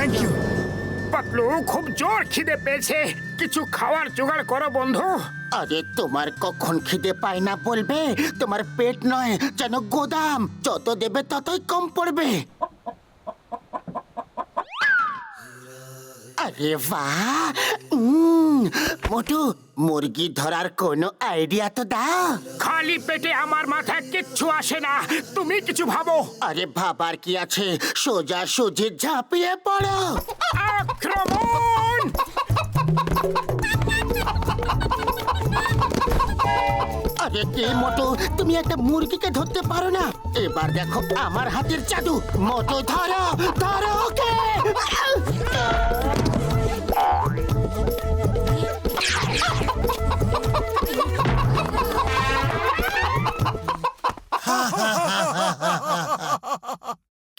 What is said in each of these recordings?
Thank you. Patlu, খুব জোর খিদে পেয়েছে, কিছু খাওয়ার জোগাড় করো বন্ধু। আরে তোমার কখন খিদে পায় না বলবে? তোমার পেট নয় যেন গোদাম, যত দেবে ততই কম পড়বে। আরে বাহ, মোটু, মুরগি ধরার কোনো আইডিয়া তো দাও। খালি পেটে আমার মাথায় কিচ্ছু আসে না, তুমি কিছু ভাবো। আরে ভাবার কি আছে, সোজা সুজি ঝাঁপিয়ে পড়ো। আক্রমণ! আরে কি মোটু, তুমি একটা মুরগিকে ধরতে পারো না? এবার দেখো আমার হাতের জাদু। মোটু ধরো, ধরো ওকে।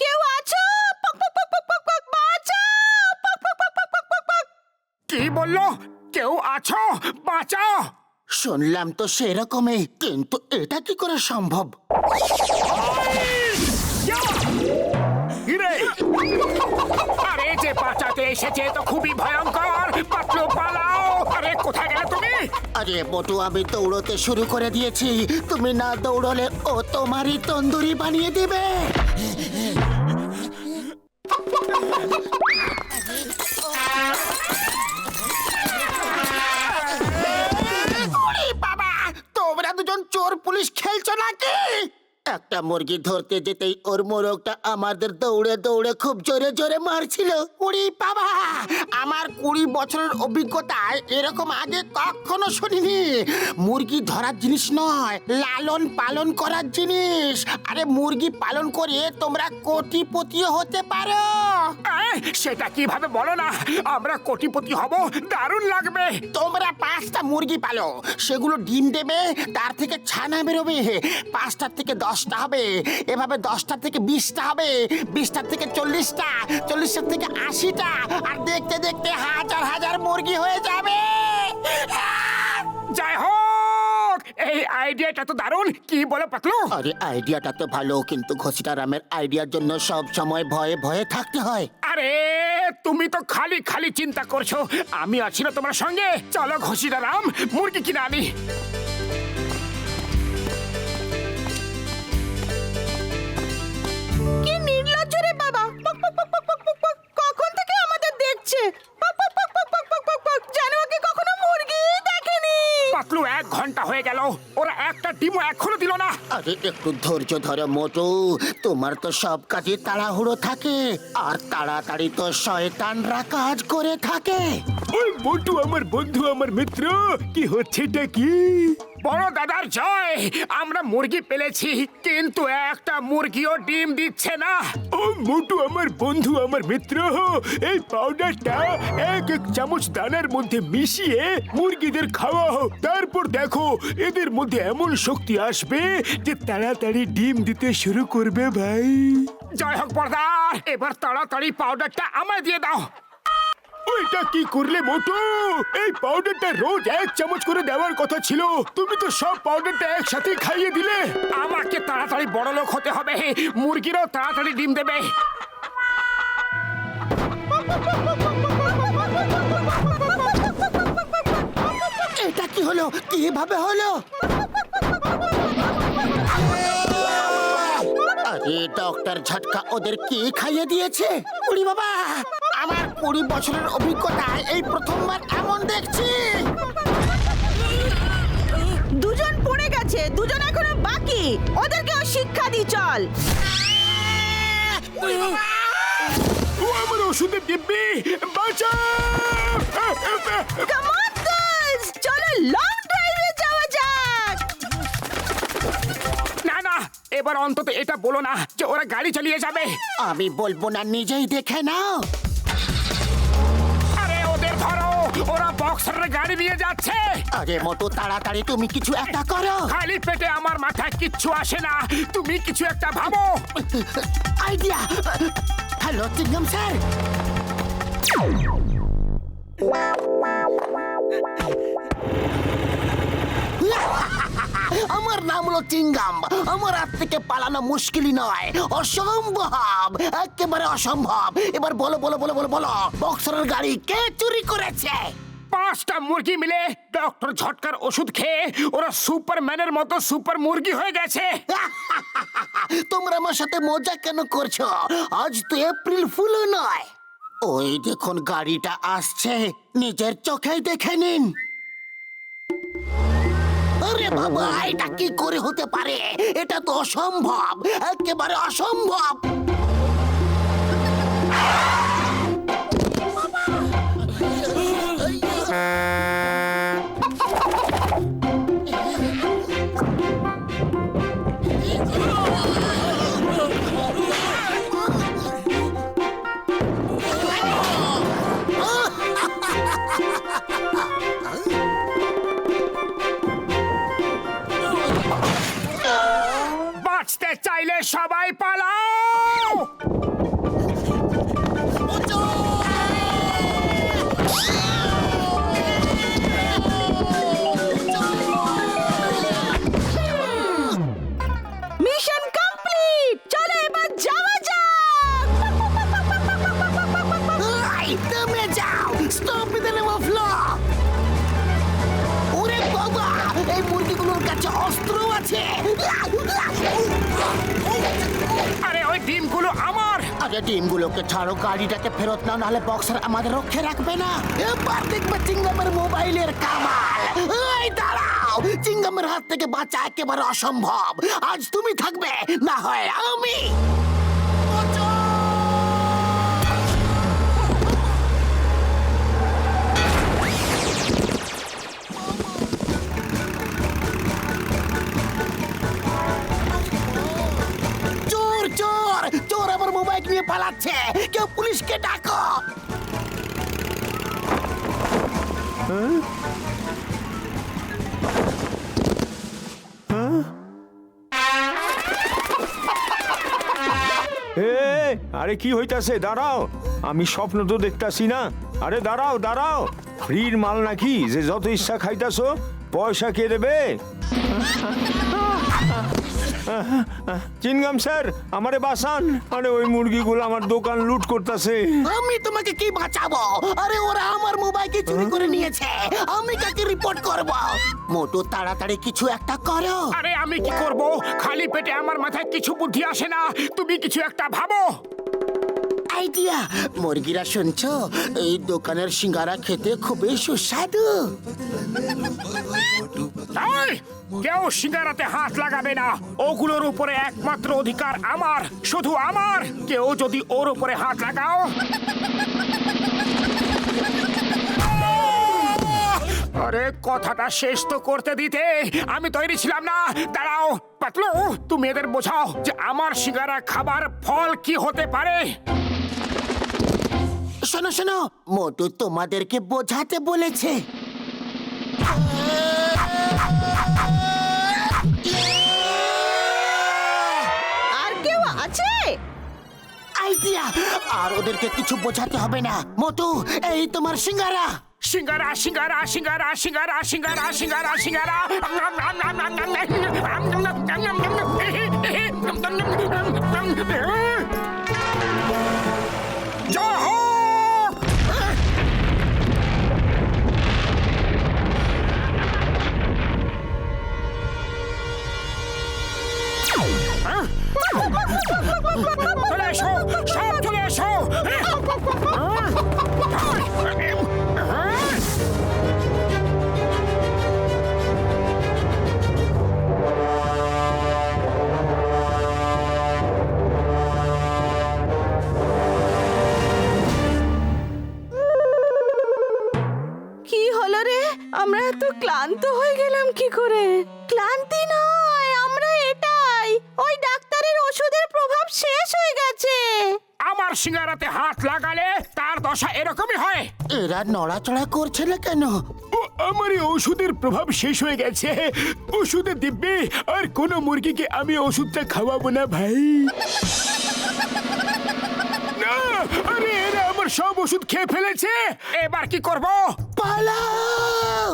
কেউ আছো? পক পক পক পক পক পক, বাঁচাও! পক পক পক পক পক পক পক। কি বললো? কেউ আছো? বাঁচাও! শুনলাম তো সেরকমই, কিন্তু এটা কি করে সম্ভব? হিরে! আরে যে বাঁচাতে এসেছে তো খুবই ভয়ঙ্কর। পাতলু, পালাও! আরে কোথায় গেলে তুমি? আরে মোটু, আমি দৌড়তে শুরু করে দিয়েছি, তুমি না দৌড়লে ও তোমারই তন্দুরি বানিয়ে দিবে। ওরে বাবা, তোমরা দুজন চোর পুলিশ খেলছো নাকি? একটা মুরগি ধরতে যেতেই ওর মোরগটা আমাদের দৌড়ে দৌড়ে খুব জোরে জোরে মারছিল। ওরে বাবা, আমার 20 বছরের অভিজ্ঞতায় এরকম আগে কখনো শুনিনি। মুরগি ধরার জিনিস নয়, লালন পালন করার জিনিস। আরে মুরগি পালন করে তোমরা কোটিপতিও হতে পারো। সেটা কিভাবে বলো না, আমরা কোটিপতি হব, দারুণ লাগবে। তোমরা 5টা মুরগি পালো, সেগুলো ডিম দেবে, তার থেকে ছানা বেরোবে। 5টার থেকে 10টা হবে, এভাবে 10টা থেকে 20টা হবে, 20টার থেকে 40টা, 40টার থেকে 80টা, আর দেখতে দেখতে হাজার হাজার মুরগি হয়ে যাবে। যাই হোক, এই আইডিয়াটা তো দারুণ। কি বলো পাতলু? আরে আইডিয়াটা তো ভালো, কিন্তু ঘসিটারামের আইডিয়ার জন্য সব সময় ভয়ে ভয়ে থাকতে হয়। আরে তুমি তো খালি খালি চিন্তা করছো, আমি আছি না তোমার সঙ্গে। চলো ঘসিটারাম, মুরগি কিনে আনি। কি নির্লজ্জ রে বাবা! পক পক পক পক পক পক পক। কখন থেকে আমাদের দেখছে? পক পক পক পক পক পক পক পক। যেন ওকে কখনো মুরগি দেখেনি। পাতলু, 1 ঘন্টা হয়ে গেল, ওরা একটা ডিমও এখনো দিল না। আরে একটু ধৈর্য ধরো মোটু, তোমার তো সব কাজে তাড়াহুড়ো থাকে, আর তাড়াতাড়ি তো শয়তানরা কাজ করে থাকে। ওই মোটু আমার বন্ধু, আমার মিত্র, কি হচ্ছেটা কি? বড় দাদার জয়, আমরা মুরগি পেলেছি, কিন্তু একটা মুরগিও ডিম দিচ্ছে না। ও মোটু আমার বন্ধু, আমার মিত্র, এই পাউডারটা 1 চামচ দানার মধ্যে মিশিয়ে মুরগিদের খাওয়াও, তারপর দেখো এদের মধ্যে এমন শক্তি আসবে যে তাড়াতাড়ি ডিম দিতে শুরু করবে ভাই। জয় হোক বড়দার, এবার তাড়াতাড়ি পাউডারটা আমায় দিয়ে দাও। ওইটা কি করলে মোটু? এই পাউডারটা রোজ 1 চামচ করে দেওয়ার কথা ছিল, তুমি তো সব পাউডারটা একসাথে খাইয়ে দিলে। আমাকে তাড়াতাড়ি বড় লোক হতে হবে, মুরগিরাও তাড়াতাড়ি ডিম দেবে। এটা কি হলো? কিভাবে হলো? আরে ডক্টর ঝটকা ওদের কি খাইয়ে দিয়েছে? উড়ি বাবা, আমার 20 বছরের অভিজ্ঞতায় এই প্রথমবার এমন দেখছি। দুজন পড়ে গেছে, দুজন এখনো বাকি। ওদেরকেও শিক্ষা দি চল। ও আমার ওষুধের দিব্যি, বাঁচাও! কাম অন গার্লস, চলো লং ড্রাইভে যাওয়া যাক। না না, এবার অন্তত এটা বলো না যে ওরা গাড়ি চালিয়ে যাবে। আমি বলবো না, নিজেই দেখে নাও। আরে ওদের ধরো, ওরা বক্সারের গাড়ি নিয়ে যাচ্ছে। আরে মোটু, তাড়াতাড়ি তুমি কিছু একটা করো। খালি পেটে আমার মাথায় কিচ্ছু আসে না, তুমি কিছু একটা ভাবো। আইডিয়া! Hello chewing gum sir. আমার নাম হলো চিঙ্গাম। আমার হাত থেকে পালানো মুশকিলই নয়, অসম্ভব, একেবারে অসম্ভব। এবার বলো বলো বলো বলো বলো, বক্সারের গাড়ি কে চুরি করেছে? 5টা মুরগি মিলে ডক্টর ঝটকার ওষুধ খেয়ে ওরা সুপারম্যানের মতো সুপার মুরগি হয়ে গেছে। তোমরা আমার সাথে মজা কেন করছো? আজ তো এপ্রিল ফুলও নয়। ওই দেখুন গাড়িটা আসছে, নিজের চোখেই দেখে নিন। আরে বাবা, এটা কি করে হতে পারে? এটা তো অসম্ভব, একেবারে অসম্ভব। বাঁচতে চাইলে সবাই পালাও। মিশন কমপ্লিট, চলো এবার যাওয়া যাক। এই, থেমে যাও, stop with the name of law. ওরে বাবা, এই মুরগিগুলোর কাছে অস্ত্র আছে। আরে ওই ডিমগুলো আমার। আরে ডিমগুলোকে ছাড়ো, গাড়িটাকে ফেরত নাও, নাহলে বক্সার আমাদের রক্ষে রাখবে না। এবার দেখবে চিঙ্গামের মোবাইলের কামাল। এই দাঁড়াও, চিঙ্গামের হাত থেকে বাঁচা একেবারে অসম্ভব। আজ তুমি থাকবে, না হয় আমি। চোর চোর চোর আমার মোবাইল নিয়ে পালাচ্ছে, কেউ পুলিশকে ডাকো। আরে কি হইতাছে? দাঁড়াও, আমি স্বপ্ন তো দেখতাছি না। আরে দাঁড়াও দাঁড়াও, ফ্রির মাল নাকি যে যত ইচ্ছা খাইতাছো? পয়সা কে দেবে? চিনগাম স্যার, আমারে বাঁচান। আরে ওই মুরগিগুলো আমার দোকান লুট করতেছে। আমি তোমাকে কি বাঁচাবো? আরে ওরা আমার মোবাইলকে চুরি করে নিয়েছে, আমি কাকে রিপোর্ট করব? মোটু তাড়াতাড়ি কিছু একটা করো। আরে আমি কি করব? খালি পেটে আমার মাথায় কিছু বুদ্ধি আসে না। তুমি কিছু একটা ভাবো। আইডিয়া, মুরগিরা শুনছো? এই দোকানের সিঙ্গারা খেতে খুবই সুস্বাদু। এই, কেউ সিঙ্গারাতে হাত লাগাবে না। ওগুলোর উপরে একমাত্র অধিকার আমার, শুধু আমার। কেউ যদি ওর উপরে হাত লাগাও, আরে কথাটা শেষ তো করতে দিতে। আমি তৈরি ছিলাম না। দাঁড়াও পাতলু, তুমি এদের বোঝাও যে আমার সিঙ্গারা খাবার ফল কি হতে পারে। শোনো শোনো, মোটু তোমাদেরকে বোঝাতে বলেছে। আর কেউ আছে? আইডিয়া, আর ওদেরকে কিছু বোঝাতে হবে না। মোটু, এই তোমার সিঙ্গারা। সিঙ্গারা সিঙ্গারা সিঙ্গারা সিঙ্গারা সিঙ্গারা সিঙ্গারা সিঙ্গারা জয় হোক। চলে এসো, সব চলে এসো। কি হলো রে? আমরা এত ক্লান্ত হয়ে গেলাম কি করে? ক্লান্তি নয়, আমরা এটাই, ওই ডাক্তারের ওষুধের প্রভাব শেষ হয়ে গেছে। আমার সিঙ্গারাতে হাত লাগালে তার দশা এরকমই হয়। এরা নড়াচড়া করছে না কেন? আমার এই ওষুধের প্রভাব শেষ হয়ে গেছে। ওষুধের দিব্যে আর কোনো মুরগিকে আমি ওষুধটা খাওয়াবো না ভাই। না, আরে এরা আমার সব ওষুধ খেয়ে ফেলেছে। এবার কি করব? পালাও!